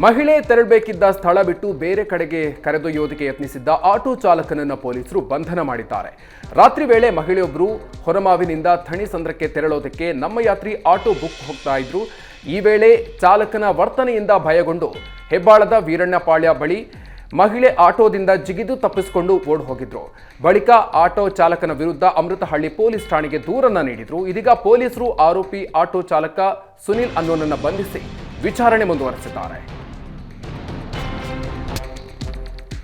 ಮಹಿಳೆ ತೆರಳಬೇಕಿದ್ದ ಸ್ಥಳ ಬಿಟ್ಟು ಬೇರೆ ಕಡೆಗೆ ಕರೆದೊಯ್ಯೋದಕ್ಕೆ ಯತ್ನಿಸಿದ್ದ ಆಟೋ ಚಾಲಕನನ್ನು ಪೊಲೀಸರು ಬಂಧನ ಮಾಡಿದ್ದಾರೆ. ರಾತ್ರಿ ವೇಳೆ ಮಹಿಳೆಯೊಬ್ಬರು ಹೊರಮಾವಿನಿಂದ ಥಣಿಸಂದ್ರಕ್ಕೆ ತೆರಳೋದಕ್ಕೆ ನಮ್ಮ ಯಾತ್ರಿ ಆಟೋ ಬುಕ್ ಹೋಗ್ತಾ ಇದ್ರು. ಈ ವೇಳೆ ಚಾಲಕನ ವರ್ತನೆಯಿಂದ ಭಯಗೊಂಡು ಹೆಬ್ಬಾಳದ ವೀರಣ್ಣಪಾಳ್ಯ ಬಳಿ ಮಹಿಳೆ ಆಟೋದಿಂದ ಜಿಗಿದು ತಪ್ಪಿಸಿಕೊಂಡು ಓಡಿ ಹೋಗಿದ್ರು. ಬಳಿಕ ಆಟೋ ಚಾಲಕನ ವಿರುದ್ಧ ಅಮೃತಹಳ್ಳಿ ಪೊಲೀಸ್ ಠಾಣೆಗೆ ದೂರನ್ನ ನೀಡಿದ್ರು. ಇದೀಗ ಪೊಲೀಸರು ಆರೋಪಿ ಆಟೋ ಚಾಲಕ ಸುನಿಲ್ ಅನ್ನೋನನ್ನ ಬಂಧಿಸಿ ವಿಚಾರಣೆ ಮುಂದುವರೆಸಿದ್ದಾರೆ.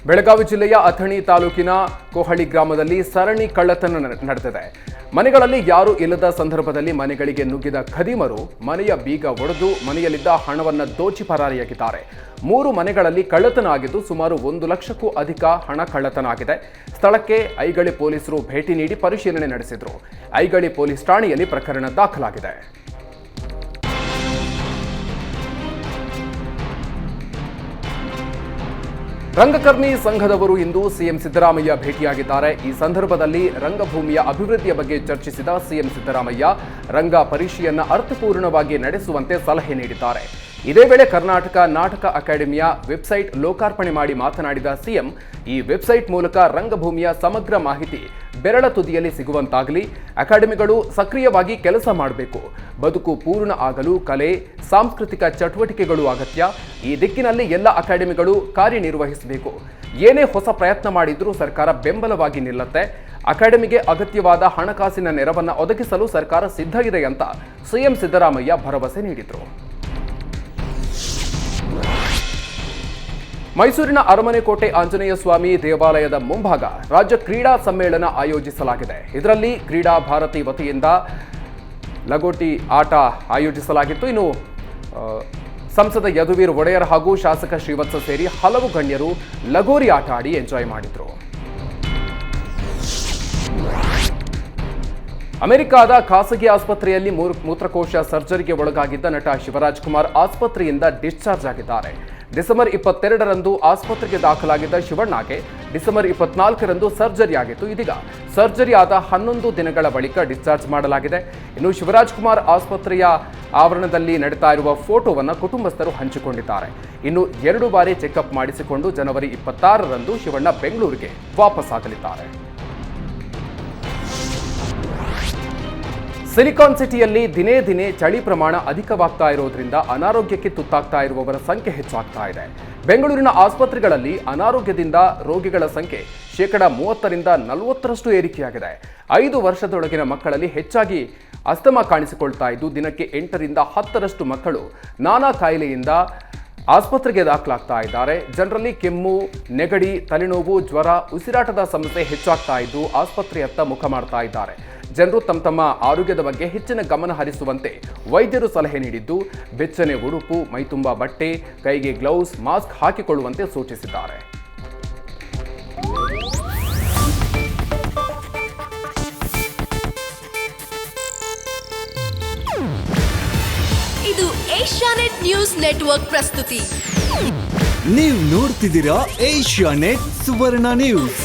ಬೆಳಗಾವಿ ಜಿಲ್ಲೆಯ ಅಥಣಿ ತಾಲೂಕಿನ ಕೋಹಳಿ ಗ್ರಾಮದಲ್ಲಿ ಸರಣಿ ಕಳ್ಳತನ ನಡೆದಿದೆ. ಮನೆಗಳಲ್ಲಿ ಯಾರೂ ಇಲ್ಲದ ಸಂದರ್ಭದಲ್ಲಿ ಮನೆಗಳಿಗೆ ನುಗ್ಗಿದ ಖದೀಮರು ಮನೆಯ ಬೀಗ ಒಡೆದು ಮನೆಯಲ್ಲಿದ್ದ ಹಣವನ್ನು ದೋಚಿ ಪರಾರಿಯಾಗಿದ್ದಾರೆ. 3 ಮನೆಗಳಲ್ಲಿ ಕಳ್ಳತನ ಆಗಿದ್ದು ಸುಮಾರು 1 ಲಕ್ಷಕ್ಕೂ ಅಧಿಕ ಹಣ ಕಳ್ಳತನ ಆಗಿದೆ. ಸ್ಥಳಕ್ಕೆ ಐಗಳಿ ಪೊಲೀಸರು ಭೇಟಿ ನೀಡಿ ಪರಿಶೀಲನೆ ನಡೆಸಿದರು. ಐಗಳಿ ಪೊಲೀಸ್ ಠಾಣೆಯಲ್ಲಿ ಪ್ರಕರಣ ದಾಖಲಾಗಿದೆ. ರಂಗಕರ್ಮಿ ಸಂಘದವರು ಇಂದು ಸಿಎಂ ಸಿದ್ದರಾಮಯ್ಯ ಭೇಟಿಯಾಗಿದ್ದಾರೆ. ಈ ಸಂದರ್ಭದಲ್ಲಿ ರಂಗಭೂಮಿಯ ಅಭಿವೃದ್ಧಿಯ ಬಗ್ಗೆ ಚರ್ಚಿಸಿದ ಸಿಎಂ ಸಿದ್ದರಾಮಯ್ಯ ರಂಗ ಪರೀಕ್ಷೆಯನ್ನು ಅರ್ಥಪೂರ್ಣವಾಗಿ ನಡೆಸುವಂತೆ ಸಲಹೆ ನೀಡಿದ್ದಾರೆ. ಇದೇ ವೇಳೆ ಕರ್ನಾಟಕ ನಾಟಕ ಅಕಾಡೆಮಿಯ ವೆಬ್ಸೈಟ್ ಲೋಕಾರ್ಪಣೆ ಮಾಡಿ ಮಾತನಾಡಿದ ಸಿಎಂ, ಈ ವೆಬ್ಸೈಟ್ ಮೂಲಕ ರಂಗಭೂಮಿಯ ಸಮಗ್ರ ಮಾಹಿತಿ ಬೆರಳ ತುದಿಯಲ್ಲಿ ಸಿಗುವಂತಾಗಲಿ. ಅಕಾಡೆಮಿಗಳು ಸಕ್ರಿಯವಾಗಿ ಕೆಲಸ ಮಾಡಬೇಕು. ಬದುಕು ಪೂರ್ಣ ಆಗಲು ಕಲೆ, ಸಾಂಸ್ಕೃತಿಕ ಚಟುವಟಿಕೆಗಳು ಅಗತ್ಯ. ಈ ದಿಕ್ಕಿನಲ್ಲಿ ಎಲ್ಲ ಅಕಾಡೆಮಿಗಳು ಕಾರ್ಯನಿರ್ವಹಿಸಬೇಕು. ಏನೇ ಹೊಸ ಪ್ರಯತ್ನ ಮಾಡಿದ್ರೂ ಸರ್ಕಾರ ಬೆಂಬಲವಾಗಿ ನಿಲ್ಲುತ್ತೆ. ಅಕಾಡೆಮಿಗೆ ಅಗತ್ಯವಾದ ಹಣಕಾಸಿನ ನೆರವನ್ನು ಒದಗಿಸಲು ಸರ್ಕಾರ ಸಿದ್ಧ ಇದೆ ಅಂತ ಸಿಎಂ ಸಿದ್ದರಾಮಯ್ಯ ಭರವಸೆ ನೀಡಿದರು. ಮೈಸೂರಿನ ಅರಮನೆಕೋಟೆ ಆಂಜನೇಯ ಸ್ವಾಮಿ ದೇವಾಲಯದ ಮುಂಭಾಗ ರಾಜ್ಯ ಕ್ರೀಡಾ ಸಮ್ಮೇಳನ ಆಯೋಜಿಸಲಾಗಿದೆ. ಇದರಲ್ಲಿ ಕ್ರೀಡಾ ಭಾರತಿ ವತಿಯಿಂದ ಲಗೋಟಿ ಆಟ ಆಯೋಜಿಸಲಾಗಿತ್ತು. ಇನ್ನು ಸಂಸದ ಯದುವೀರ್ ಒಡೆಯರ್ ಹಾಗೂ ಶಾಸಕ ಶ್ರೀವತ್ಸ ಸೇರಿ ಹಲವು ಗಣ್ಯರು ಲಗೋರಿ ಆಟ ಆಡಿ ಎಂಜಾಯ್ ಮಾಡಿದ್ರು. ಅಮೆರಿಕಾದ ಖಾಸಗಿ ಆಸ್ಪತ್ರೆಯಲ್ಲಿ ಮೂತ್ರಕೋಶ ಸರ್ಜರಿಗೆ ಒಳಗಾಗಿದ್ದ ನಟ ಶಿವರಾಜ್ ಕುಮಾರ್ ಆಸ್ಪತ್ರೆಯಿಂದ ಡಿಸ್ಚಾರ್ಜ್ ಆಗಿದ್ದಾರೆ. ಡಿಸೆಂಬರ್ 22ರಂದು ಆಸ್ಪತ್ರೆಗೆ ದಾಖಲಾಗಿದ್ದ ಶಿವಣ್ಣಗೆ ಡಿಸೆಂಬರ್ 24ರಂದು ಸರ್ಜರಿ ಆಗಿತ್ತು. ಇದೀಗ ಸರ್ಜರಿ ಆದ 11 ದಿನಗಳ ಬಳಿಕ ಡಿಸ್ಚಾರ್ಜ್ ಮಾಡಲಾಗಿದೆ. ಇನ್ನು ಶಿವರಾಜ್ ಕುಮಾರ್ ಆಸ್ಪತ್ರೆಯ ಆವರಣದಲ್ಲಿ ನಡೀತಾ ಇರುವ ಫೋಟೋವನ್ನು ಕುಟುಂಬಸ್ಥರು ಹಂಚಿಕೊಂಡಿದ್ದಾರೆ. ಇನ್ನು 2 ಬಾರಿ ಚೆಕ್ಅಪ್ ಮಾಡಿಸಿಕೊಂಡು ಜನವರಿ 26ರಂದು ಶಿವಣ್ಣ ಬೆಂಗಳೂರಿಗೆ ವಾಪಸ್ ಆಗಲಿದ್ದಾರೆ. ಸಿಲಿಕಾನ್ ಸಿಟಿಯಲ್ಲಿ ದಿನೇ ದಿನೇ ಚಳಿ ಪ್ರಮಾಣ ಅಧಿಕವಾಗ್ತಾ ಇರೋದ್ರಿಂದ ಅನಾರೋಗ್ಯಕ್ಕೆ ತುತ್ತಾಗ್ತಾ ಇರುವವರ ಸಂಖ್ಯೆ ಹೆಚ್ಚಾಗ್ತಾ ಇದೆ. ಬೆಂಗಳೂರಿನ ಆಸ್ಪತ್ರೆಗಳಲ್ಲಿ ಅನಾರೋಗ್ಯದಿಂದ ರೋಗಿಗಳ ಸಂಖ್ಯೆ 30% 40% ಏರಿಕೆಯಾಗಿದೆ. 5 ವರ್ಷದೊಳಗಿನ ಮಕ್ಕಳಲ್ಲಿ ಹೆಚ್ಚಾಗಿ ಅಸ್ತಮಾ ಕಾಣಿಸಿಕೊಳ್ತಾ ಇದ್ದು ದಿನಕ್ಕೆ 8ರಿಂದ 10ರಷ್ಟು ಮಕ್ಕಳು ನಾನಾ ಕಾಯಿಲೆಯಿಂದ ಆಸ್ಪತ್ರೆಗೆ ದಾಖಲಾಗ್ತಾ ಇದ್ದಾರೆ. ಜನರಲ್ಲಿ ಕೆಮ್ಮು, ನೆಗಡಿ, ತಲೆನೋವು, ಜ್ವರ, ಉಸಿರಾಟದ ಸಮಸ್ಯೆ ಹೆಚ್ಚಾಗ್ತಾ ಇದ್ದು ಆಸ್ಪತ್ರೆಯತ್ತ ಮುಖ ಮಾಡ್ತಾ ಇದ್ದಾರೆ. ಜನರು ತಮ್ಮ ಆರೋಗ್ಯದ ಬಗ್ಗೆ ಹೆಚ್ಚಿನ ಗಮನ ಹರಿಸುವಂತೆ ವೈದ್ಯರು ಸಲಹೆ ನೀಡಿದ್ದು ಬೆಚ್ಚನೆ ಉಡುಪು, ಮೈತುಂಬ ಬಟ್ಟೆ, ಕೈಗೆ ಗ್ಲೌಸ್, ಮಾಸ್ಕ್ ಹಾಕಿಕೊಳ್ಳುವಂತೆ ಸೂಚಿಸಿದ್ದಾರೆ. ಇದು ಏಷ್ಯಾನೆಟ್ ನ್ಯೂಸ್ ನೆಟ್ವರ್ಕ್ ಪ್ರಸ್ತುತಿ. ನೀವು ನೋಡ್ತಿದ್ದೀರಾ ಏಷ್ಯಾನೆಟ್ ಸುವರ್ಣ ನ್ಯೂಸ್.